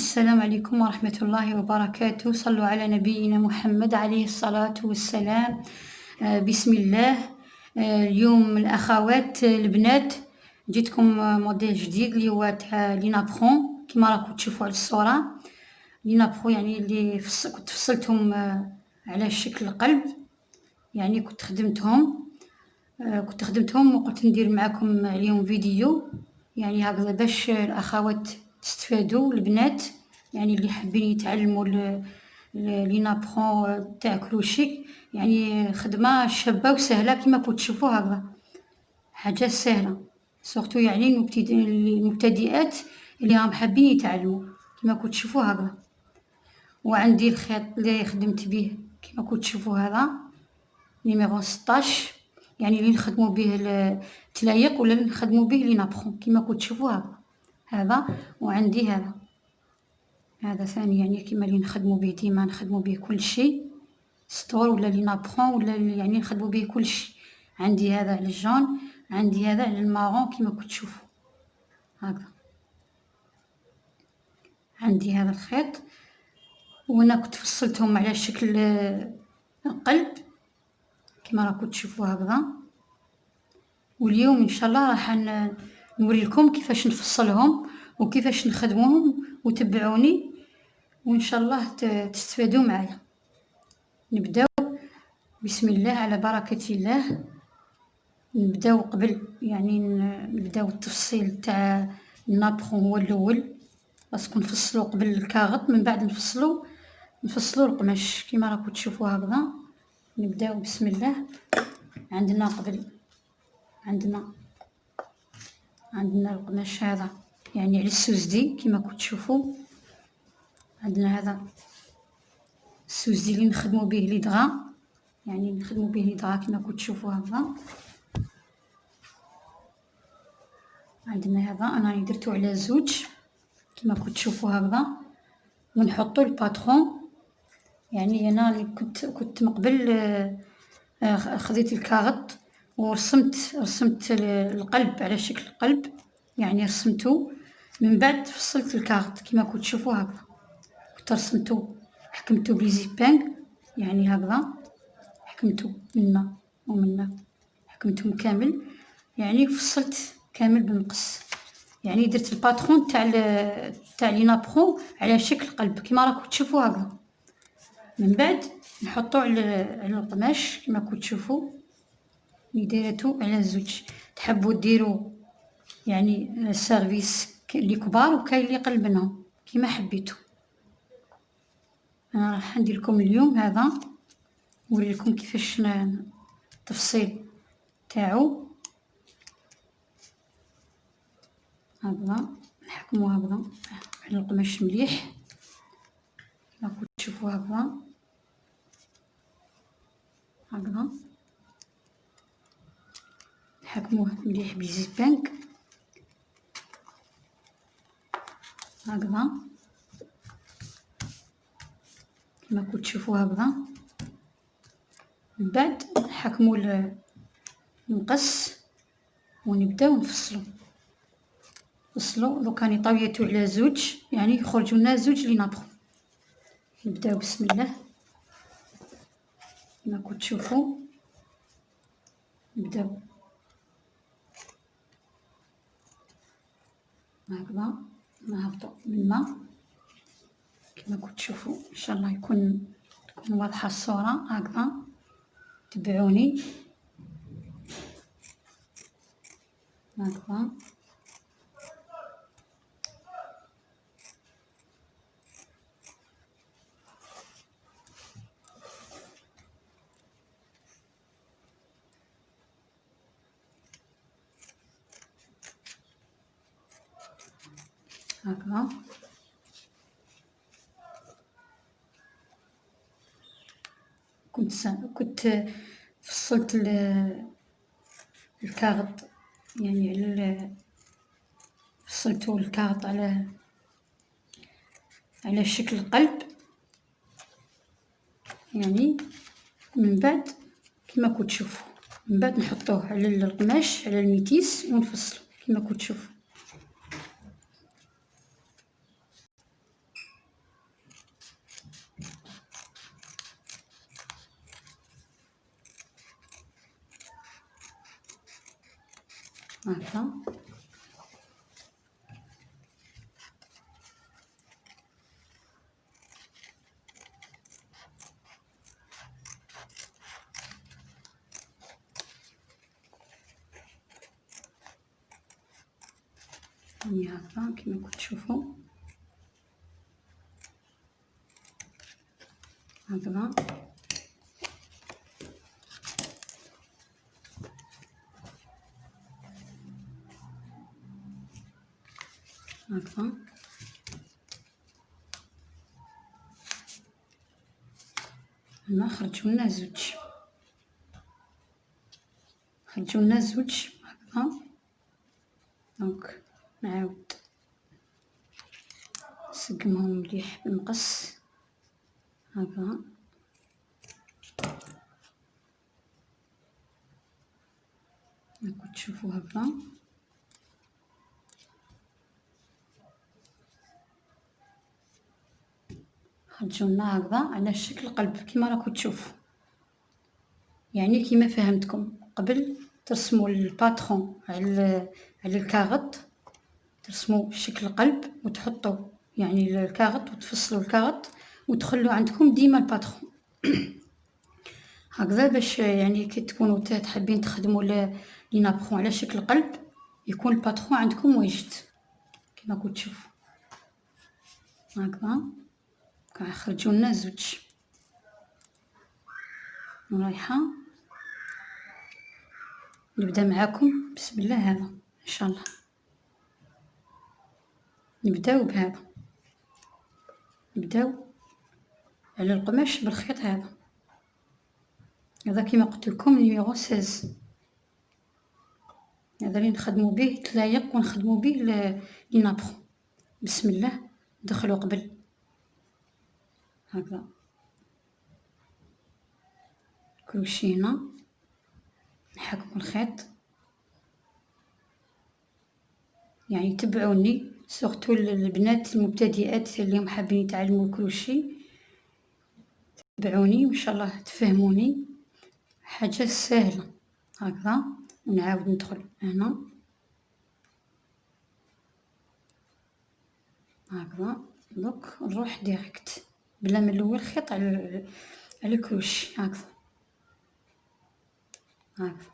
السلام عليكم ورحمة الله وبركاته. صلوا على نبينا محمد عليه الصلاة والسلام. بسم الله. اليوم الأخوات البنات جيتكم موديل جديد اللي هو تاع لينابخون كيما راكم تشوفوا على الصورة. لينابخون يعني اللي كنت فصلتهم على شكل قلب، يعني كنت خدمتهم وقلت ندير معكم عليهم فيديو، يعني هكذا باش الأخوات تستفادوا البنات، يعني اللي حابين يتعلموا لينابخون تاع كروشي. يعني خدمة شابة وسهلة كما كنتو تشوفوا هكذا، حاجة سهلة سورتو يعني المبتدئات اللي راهم حابين يتعلموا كما كنتو تشوفوا هكذا. وعندي الخيط اللي خدمت به كما كنتو تشوفوا هذا نيميرو 16، يعني اللي نخدموا به التلايق ولا اللي نخدموا به لينابخون كما كنتو تشوفوا هذا. وعندي هذا ثاني، يعني كما اللي نخدموا به ديما نخدموا به كل شيء، ستور ولا لينابخون ولا يعني نخدموا به كل شيء. عندي هذا على الجون، عندي هذا على المارون كما كنتو تشوفوا هكذا. عندي هذا الخيط وانا كنت فصلتهم على شكل القلب كما راكم تشوفوا هكذا. واليوم ان شاء الله راح نوري لكم كيفاش نفصلهم وكيفاش نخدموهم، وتبعوني وان شاء الله تستفادوا معايا. نبداو بسم الله على بركة الله. نبداو قبل يعني نبداو التفصيل تاع النابخون هو الاول، خاصكم نفصلوا قبل الكاغط، من بعد نفصلوا القماش كما راكم تشوفوا هكذا. نبداو بسم الله. عندنا قبل عندنا القماش هذا يعني على السوزدي كما كنتو تشوفوا. عندنا هذا السوزدي اللي نخدموا به لي دغا، يعني نخدموا به لي دغا كما كنتو تشوفوا هكذا. عندنا هذا انا درتو على زوج كما كنتو تشوفوا هكذا، ونحطوا الباترون. يعني انا كنت مقبل خذيت الكاغط ورسمت القلب على شكل قلب، يعني رسمته، من بعد فصلت الكاغط كما كنتو تشوفوا هكذا. كنت رسمته حكمته بليزيبانغ يعني هكذا، حكمته منا ومنا، حكمتهم كامل يعني فصلت كامل بالمقص. يعني درت الباترون تاع لينابخون على شكل قلب كما راكم تشوفوا هكذا. من بعد نحطو على القماش كما كنتو تشوفوا، اللي دايرته على زوج. تحبوا ديروا يعني سيرفيس اللي كبار وكاين اللي قل منهم كما حبيتوا. انا راح ندير لكم اليوم هذا نوري لكم كيفاش التفصيل تاعو هكذا. نحكموا هكذا على القماش مليح كما كنتو تشوفوا هكذا نحكموه مليح بالزيبانغ هكذا كما كنتو تشوفوا هكذا. من بعد نحكموا المقص ونبداو نفصلوا. لو كان طاويته على زوج يعني يخرجوا لنا زوج لينابخون. نبداو بسم الله كما كنتو تشوفوا. نبداو هكذا نهبطوا من الماء كما كنتو تشوفوا. ان شاء الله تكون واضحه الصوره هكذا. تبعوني هكذا. هكذا كنت فصلت الكاغط يعني فصلته الكاغط على شكل قلب، يعني من بعد كما كنتو تشوفوا. من بعد نحطوه على القماش على الميتيس ونفصلو كما كنتو تشوفوا. هكذا. يعني هكذا كما راكم تشوفوا هكذا. هكذا هنا خرجوا لنا زوج، هكذا. دونك نعاود نسقمهم مليح بالمقص هكذا. راكم تشوفوا هكذا. خرجوا لنا هكذا على شكل قلب كما راكم تشوفوا. يعني كما فهمتكم قبل ترسموا الباترون على الكاغط، ترسموا شكل قلب وتحطوا يعني الكاغط وتفصلوا الكاغط وتخلوا عندكم ديما الباترون هكذا، باش يعني كي تكونوا حابين تخدموا لي نابخون على شكل قلب يكون الباترون عندكم واجد كما راكم تشوفوا هكذا. خرجوا لنا زوج. رايحه نبدا معاكم بسم الله هذا ان شاء الله. نبداو بهذا، نبداو على القماش بالخيط هذا كما قلت لكم نيميرو 16. هذا اللي نخدموا به تلايق ونخدموا به لي نابخون. بسم الله ندخلوا قبل هكذا كروشي هنا، نحكموا الخيط. يعني تبعوني سورتو البنات المبتدئات اللي هم حابين يتعلموا الكروشي، تبعوني وان شاء الله تفهموني. حاجه سهله هكذا. ونعاود ندخل هنا هكذا. دوك نروح ديريكت بلا ما نلوي الخيط على الكروشي هكذا هكذا.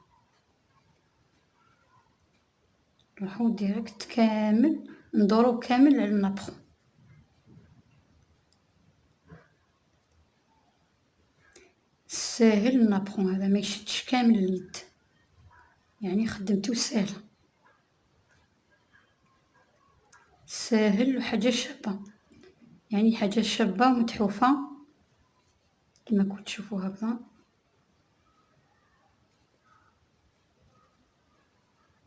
نروحو ديريكت كامل، ندورو كامل على النابخون. ساهل النابخون هذا ما يشدش كامل اليد، يعني خدمتو ساهله ساهل وحاجه شابه، يعني حاجه شابه ومتحوفه كما كنت تشوفوا هكذا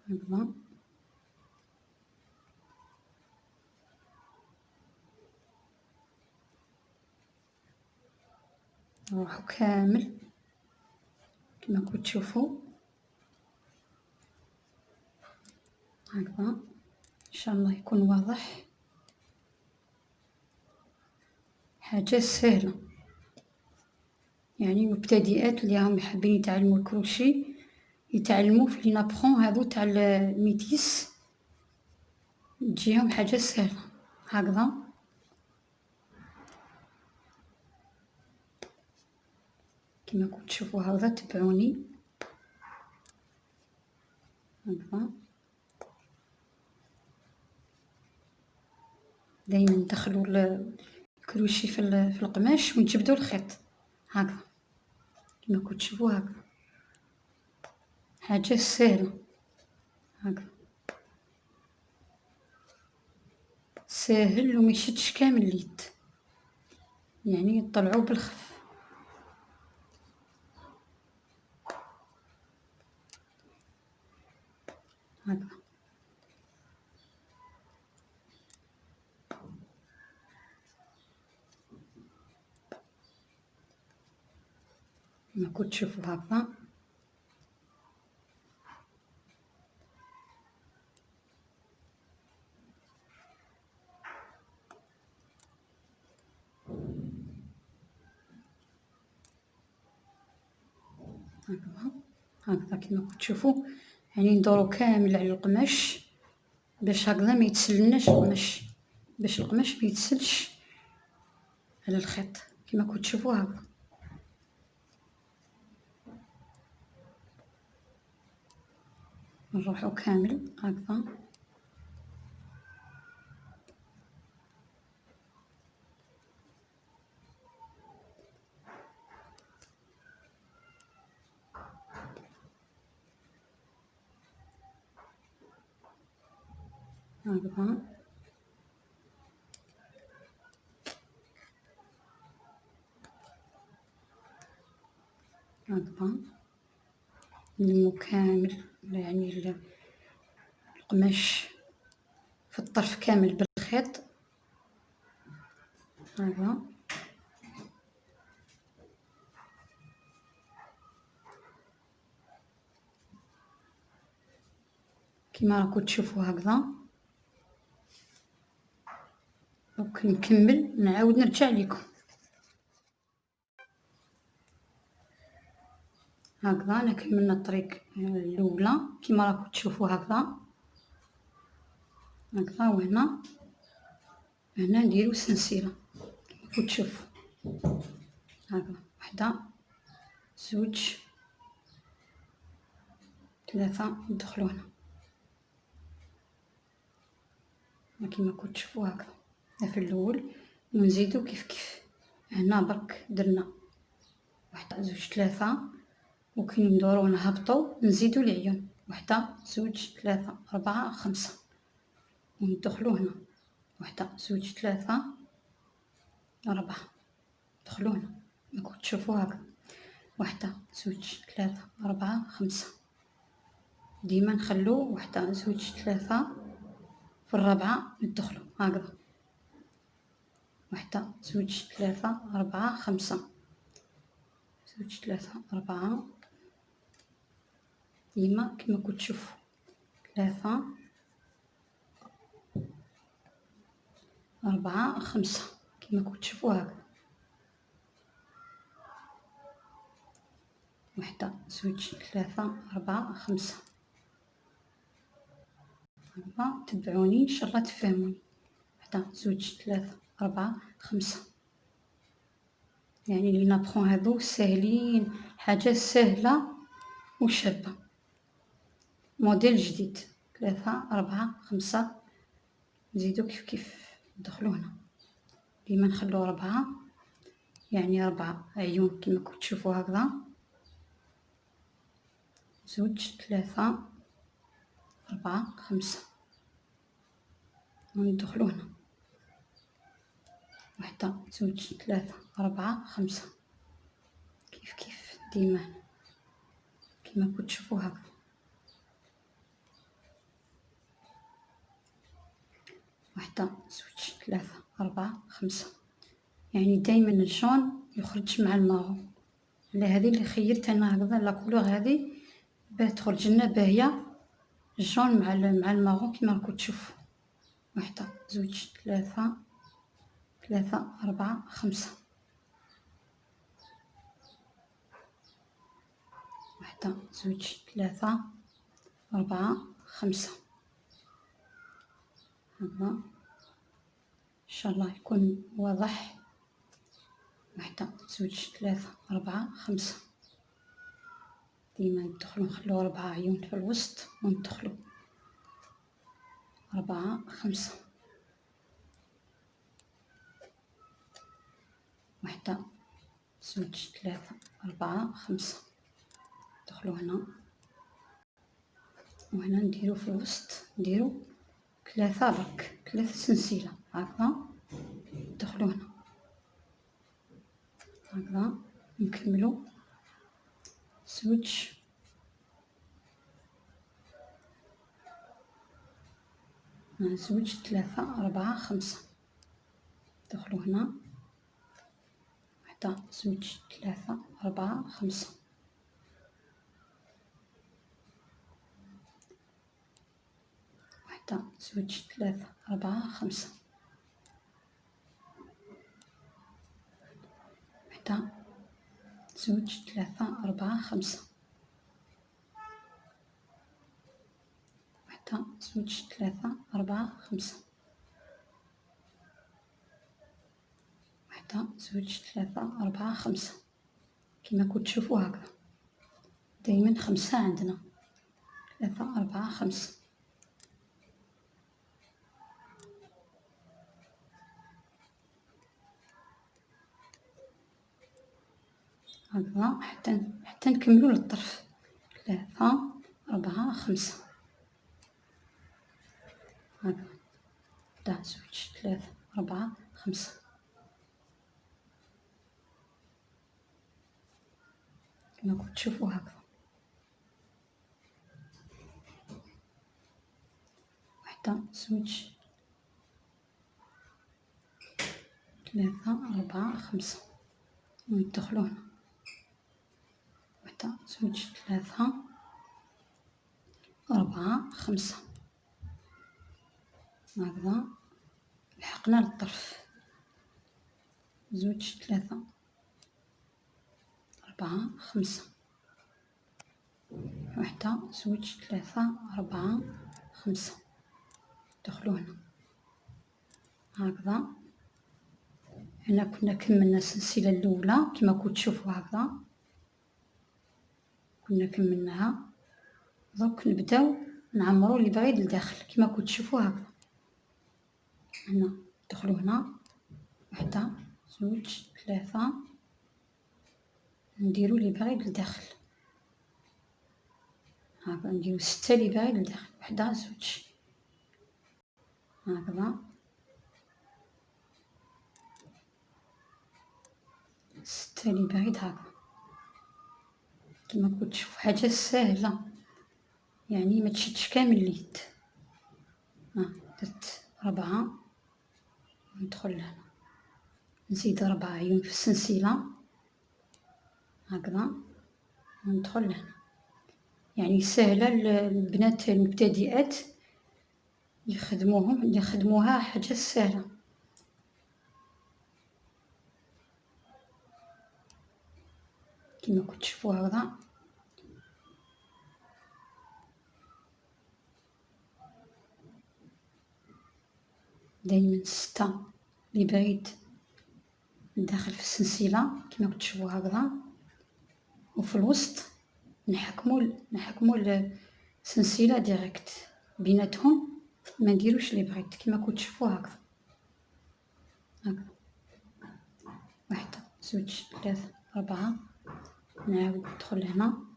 هكذا. نروحو كامل كما كنت تشوفوا هكذا. ان شاء الله يكون واضح. حاجه سهله، يعني مبتدئات اللي راهم حابين يتعلموا الكروشي يتعلموا في لي نابخون هذو تاع الميتيس، تجيهم حاجه سهله هكذا. كما كنت تشوفوا هذا تبعوني هكذا. دائما ندخلوا الكروشي في القماش ونجبدوا الخيط هكذا كما كنت تشوفوا هكذا. حاجه سهله هكذا، ساهل وما يشدش كامل اليد، يعني يطلعوا بالخف هكذا. كما كنت تشوفوا هكذا هكذا هكذا كما كنت تشوفوا. يعني ندورو كامل على القماش باش هكذا ما يتسلناش القماش، باش القماش ما يتسلش على الخيط كما كنتو تشوفوا هكذا. نروحو كامل هكذا. هكذا هكذا نلمو كامل، يعني القماش في الطرف كامل بالخيط هكذا. كما راكم تشوفوا هكذا. دونك نكمل نعاود نرجع لكم. هكذا انا كملنا الطريق الاولى كما راكم تشوفوا هكذا. هكذا وهنا نديرو سلسله كما راكم تشوفوا هكذا. وحده، زوج، ثلاثه، ندخلو هنا كما راكم تشوفوا هكذا في الاول، ونزيدو كيف هنا برك درنا وحده، زوج، ثلاثه، وكي ندورو نهبطو نزيدو العيون، وحده، زوج، ثلاثه، اربعه، خمسه، وندخلو هنا وحده، زوج، ثلاثه، اربعه، ندخلو هنا راكم تشوفوا هكذا. وحده، زوج، ثلاثه، اربعه، خمسه، ديما نخلو وحده، زوج، ثلاثه، في الرابعه ندخلو هكذا. وحده، زوج، ثلاثه، اربعه، خمسه، زوج، ثلاثه، اربعه، ديما كما كنتو تشوفوا، ثلاثه، اربعه، خمسه، كما كنتو تشوفوا هكذا. وحده، زوج، ثلاثه، اربعه، خمسه، هكذا. تبعوني ان شاء الله تفهموني. وحده، زوج، ثلاثه، اربعه، خمسه، يعني لي نابخون هادو ساهلين، حاجه سهله وشابه، موديل جديد. ثلاثه، اربعه، خمسه، نزيدو كيف ندخلو هنا، ديما نخلو ربعه، يعني 4 عيون كما كنتو تشوفوا هكذا. زوج، ثلاثه، اربعه، خمسه، وندخلو هنا وحده، زوج، ثلاثه، اربعه، خمسه، كيف ديما كما كنتو تشوفوا هكذا. وحده، زوج، ثلاثه، اربعه، خمسه، يعني دائما الجون يخرج مع المارو. على هذه اللي خيرت انا هكذا لا كولور هذه باه تخرج لنا باهيه، الجون مع المارو كما راكم تشوفوا. وحده، زوج، ثلاثه، اربعه، خمسه، وحده، زوج، ثلاثه، اربعه، خمسه، هكذا ان شاء الله يكون واضح. وحده، زوج، ثلاثه، اربعه، خمسه، ديما ندخلو نخلو 4 عيون في الوسط وندخلو 4 5. وحده، زوج، ثلاثه، اربعه، خمسه، ندخلو هنا وهنا نديرو في الوسط، نديرو 3 برك، 3 سلسله هكذا. ندخلو هنا هكذا، نكملو زوج، زوج، ثلاثه، اربعه، خمسه، ندخلو هنا وحده، زوج، ثلاثه، اربعه، خمسه، وحده، زوج، ثلاثه، اربعه، خمسه، وحده، زوج، ثلاثه، اربعه، خمسه، زوج 3 4 5. 1 زوج 3 4 5 كما كنتو تشوفوا هكذا. دايما 5 عندنا، 3 4 5. هكذا حتى نكملو للطرف. 3 4 5 هكذا. 1 زوج 3 4 5 كما كنتو تشوفوا هكذا. 1 زوج 3 4 5 وندخلو هنا. 1 زوج 3 4 5 هكذا. لحقنا للطرف. زوج 3 4 5. 1 زوج 3 4 5 ندخلو هنا هكذا. هنا كنا كملنا السلسلة الأولى كما كنتو تشوفوا هكذا، كنا كملناها. دروك نبداو نعمرو اللي بعيد لداخل كما كنتو تشوفوا هكذا. هنا ندخلو هنا 1 زوج 3 نديرو اللي بعيد لداخل هكذا. نديرو 6 اللي بعيد لداخل. 1 زوج هكذا. 6 اللي بعيد هكذا كما كنتو تشوفوا. حاجة ساهلة يعني ما تشدش كامل اليد. درت 4 ندخل هنا، نزيد 4 عيون في السلسلة هكذا وندخل هنا. يعني سهلة للبنات المبتدئات يخدموها حاجة سهلة. كما كنتو تشوفوا هكذا. دايما 6 اللي بعيد ندخل في السلسلة كما كنتو تشوفوا هكذا، وفي الوسط نحكمو السلسلة ديريكت بيناتهم، ما نديروش اللي بعيد كما كنتو تشوفوا هكذا. 1 زوج 3 4 نعاود ندخل هنا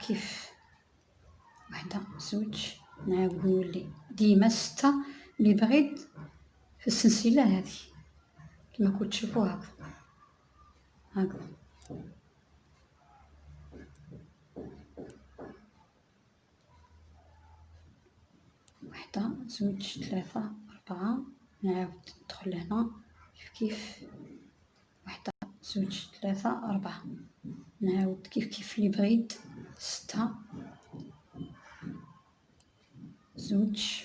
كيف 1 زوج نعاود نولي ديما 6 اللي بعيد في السلسلة هذه كما كنتو تشوفوا هكذا. 1 زوج 3 4 نعاود ندخل هنا كيف 1 زوج 3 4 نعاود كيف اللي بعيد 6 زوج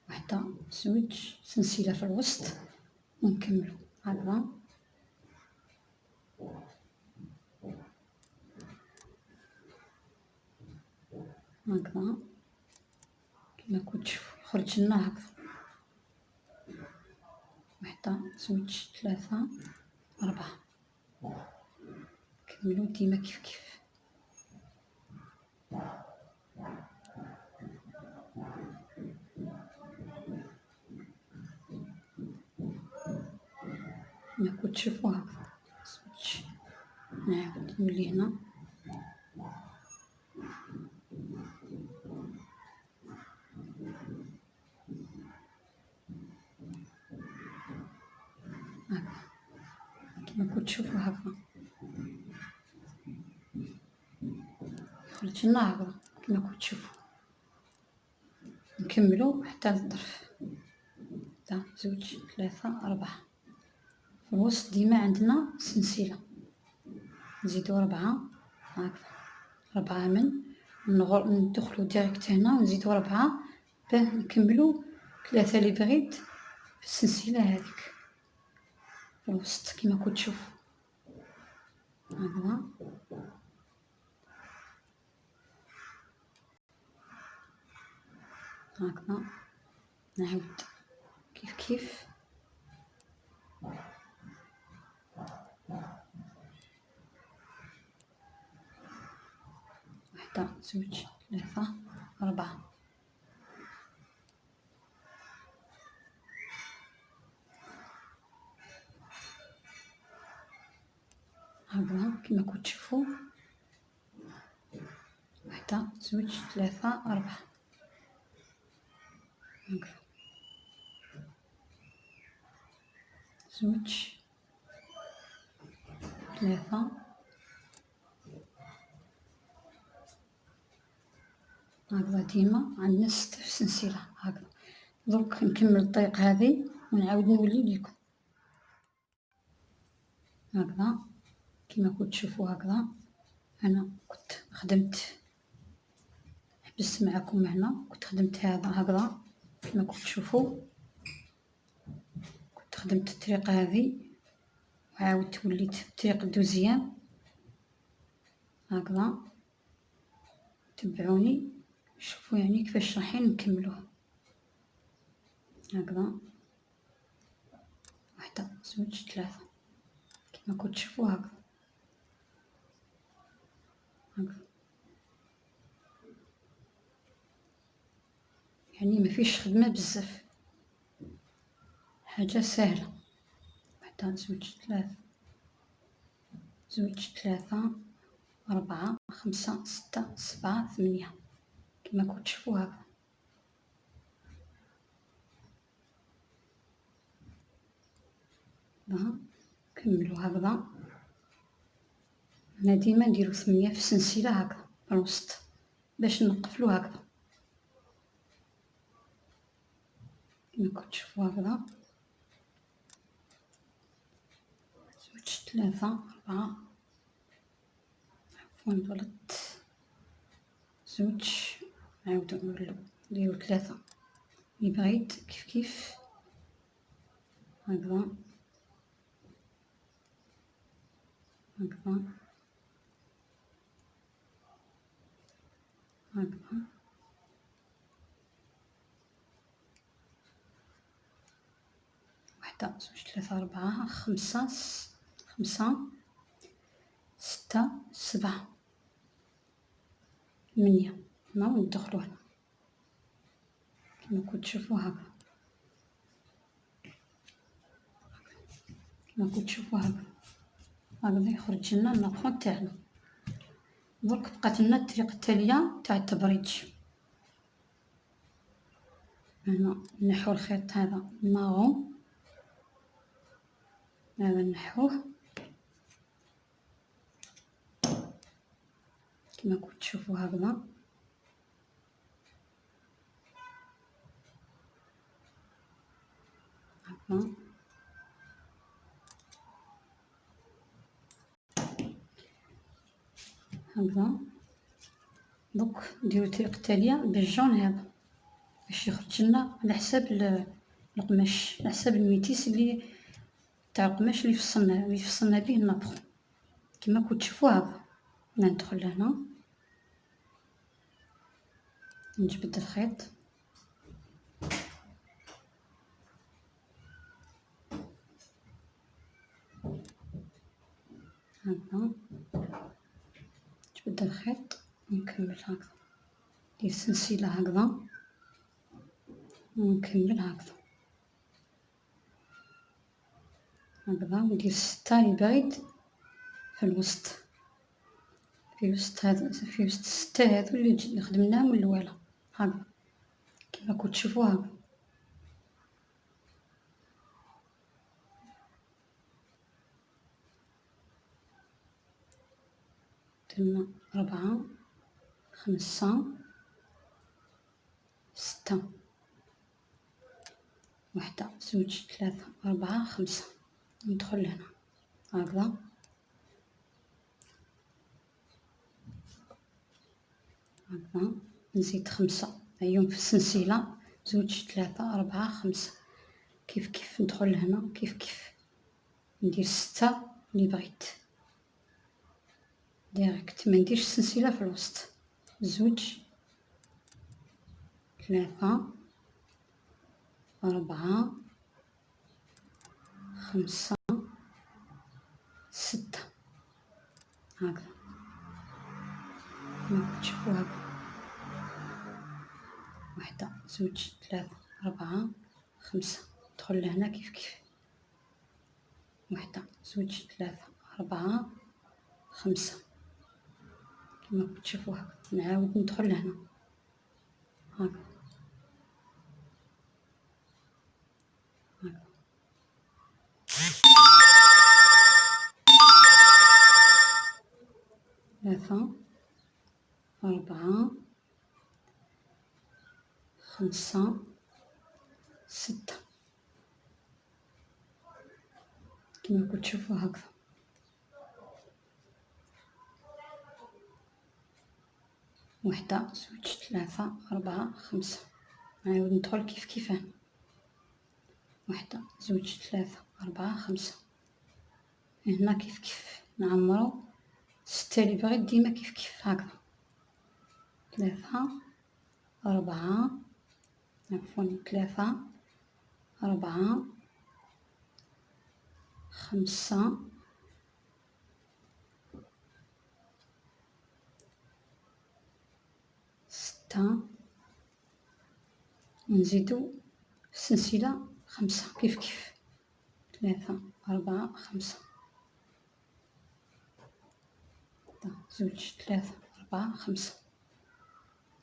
1 زوج سلسلة في الوسط ونكملو هكذا. هكذا كما كنتو تشوفوا خرج لنا هكذا. 1 زوج 3 4 كملو ديما كيف كما كنتو تشوفوا هكذا. زوج نعاود نولي هنا كما كنتو تشوفوا هكذا. خرج لنا هكذا كما كنتو تشوفوا. نكملو حتى للطرف. 1 زوج 3 4 في الوسط ديما عندنا سلسلة، نزيدو 4 هكذا. 4 ندخلو ديريكت هنا ونزيدو 4 باه نكملو 3 لي بغيت في السلسلة هذيك في الوسط كما كنت تشوفوا هكذا. هكذا نعاود كيف وحدة، زوج، 3، 4. هكذا كما كنت تشوفوا، 1، 2، 3، 4. هكذا، زوج، 3. هكذا ديما عندنا 6 في السلسلة. هكذا درك نكمل الطريق هذه ونعاود نولي لكم. هكذا كما كنت تشوفوا. هكذا انا كنت خدمت، حبست معكم هنا، كنت خدمت هذا هكذا كما كنت تشوفوا، كنت خدمت الطريقة هذه وعاودت وليت الطريق الدوزيام. هكذا تبعوني شوفوا يعني كيفاش رايحين نكملوه. هكذا 1، 2، 3 كما كنت تشوفوا. هكذا يعني ما فيش خدمة بزاف، حاجة سهلة. 1، 2، 3، زوج، 3، 4، 5، 6، 7، 8 كما كنت تشوفوا. هكذا كملوا. هكذا انا ديما نديرو 8 في السلسلة هكذا في الوسط باش نقفلو. هكذا كما كنت تشوفوا. هكذا زوج، 3، 4، عفوا غلط، زوج، نعاودو نولو نديرو 3 لي بغيت كيف. هكذا هكذا هكذا 1، 2، 3، 4، 5، 6، 7، 8 هنا وندخلو هنا كما كنت تشوفوا. هكذا كما كنت تشوفوا. هكذا يخرج لنا النطخون تاعنا. درك بقات لنا الطريقة التالية تاع التبريج. هنا نحو الخيط هذا ماغون، هذا نحوه كما كنت تشوفوا. هكذا هكذا هكذا. دوك نديرو الطريقة التالية بالجون هذا باش يخرج لنا على حساب القماش، على حساب الميتيس اللي تاع القماش اللي فصلنا به النطخ كما كنت تشوفوا. هكذا ندخل هنا نجبد الخيط. هكذا نجبد الخيط ونكمل. هكذا ندير سلسلة هكذا ونكمل. هكذا هكذا ندير 6 لي بغيت في الوسط، في وسط هذا، في وسط 6 هذو اللي خدمناهم الاولى. هكذا كما كنت تشوفوا. هكذا درنا 4، 5، 6، 1، 2، 3، 4، 5 ندخل هنا. هكذا هكذا نزيد 5 هيهم في السلسلة زوج، 3، 4، 5. كيف ندخل لهنا، كيف ندير 6 اللي بغيت ديريكت، ما نديرش السلسلة في الوسط. زوج، 3، 4، 5، 6 هكذا كما تشوفوا. هكذا 1، زوج، 3، 4، 5. ندخل لهنا كيف 1، زوج، 3، 4، 5 كما تشوفوا. هكذا نعاود ندخل لهنا هكذا 3، 4، 5، 6 كما تشوفوا. هكذا 1، زوج، 3، 4، 5. نعاود ندخل كيف 1، زوج، 3، 4، 5. هنا كيف نعمرو 6 اللي بغيت ديما كيف هكذا 3، 4، عفوا 3، 4، 5، 6. ونزيدو السلسلة 5 كيف 3، 4، 5. زوج، 3، 4، 5.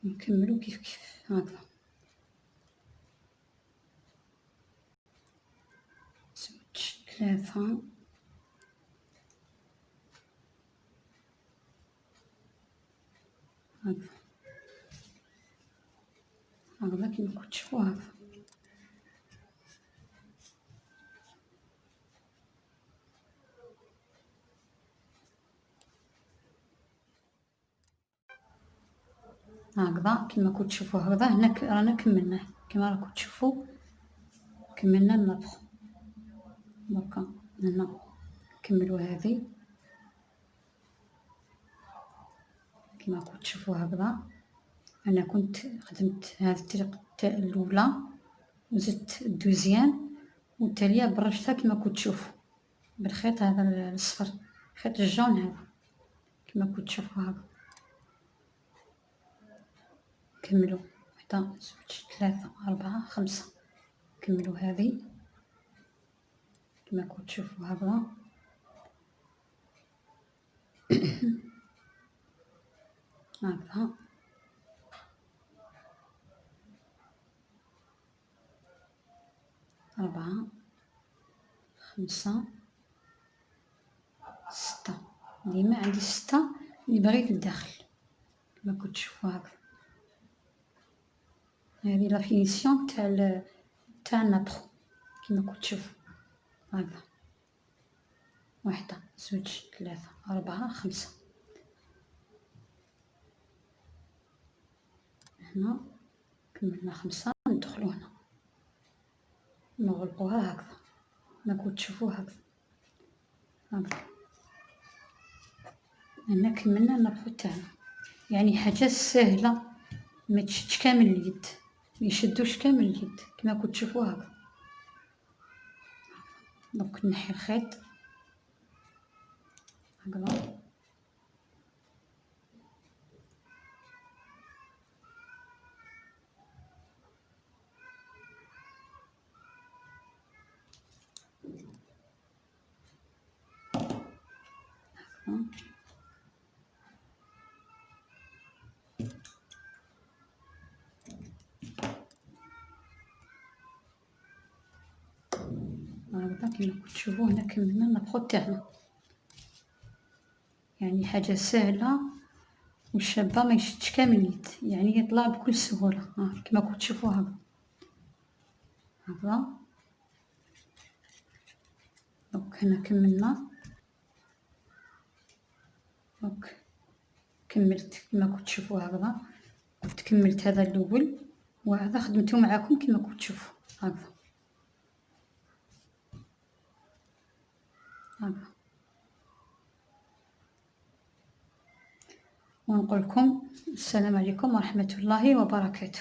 نكملو كيف هكذا. زوج، 3، هكذا كيما تشوفوا. هكذا كيما تشوفوا. هكذا هنا رانا كملناه كيما راكم تشوفوا. كملنا النطخ. دركا هنا نكملو هذه كيما تشوفوا. هكذا انا كنت خدمت هذه الطريقه الاولى وزدت الدوزيام والتاليه برشتها كيما تشوفوا بالخيط هذا الصفر، خيط الجون هذا كيما تشوفوا. هكذا كملوا 1، زوج، 3، 4، 5. كملوا هذه كيما تشوفوا. هكذا 4، 5، 6. ديما عندي 6 اللي بغيت لداخل كيما تشوفوا. هكذا هذه لا فينيسيون تاع النطخ كيما تشوفوا. هكذا 1، زوج، 3، 4، 5. هنا كملنا 5. ندخلو هنا نغلقوها هكذا كيما تشوفوا. هكذا هنا كملنا النطخ تاعنا. يعني حاجه سهله، ما تشدش كامل اليد، ما يشدوش كامل اليد كيما تشوفوا. هكذا دونك نحي الخيط هكذا. هكذا كيما تشوفوا. هنا كملنا النطخ تاعنا. يعني حاجه سهله والشابه ما يشدش كامل اليد، يعني يطلع بكل سهوله كيما تشوفوا. هكذا دونك هنا كملنا. دونك كملت كيما تشوفوا. هكذا كنت كملت هذا الاول وهذا خدمته معاكم كما كنتو تشوفوا هكذا. ونقول لكم السلام عليكم ورحمة الله وبركاته.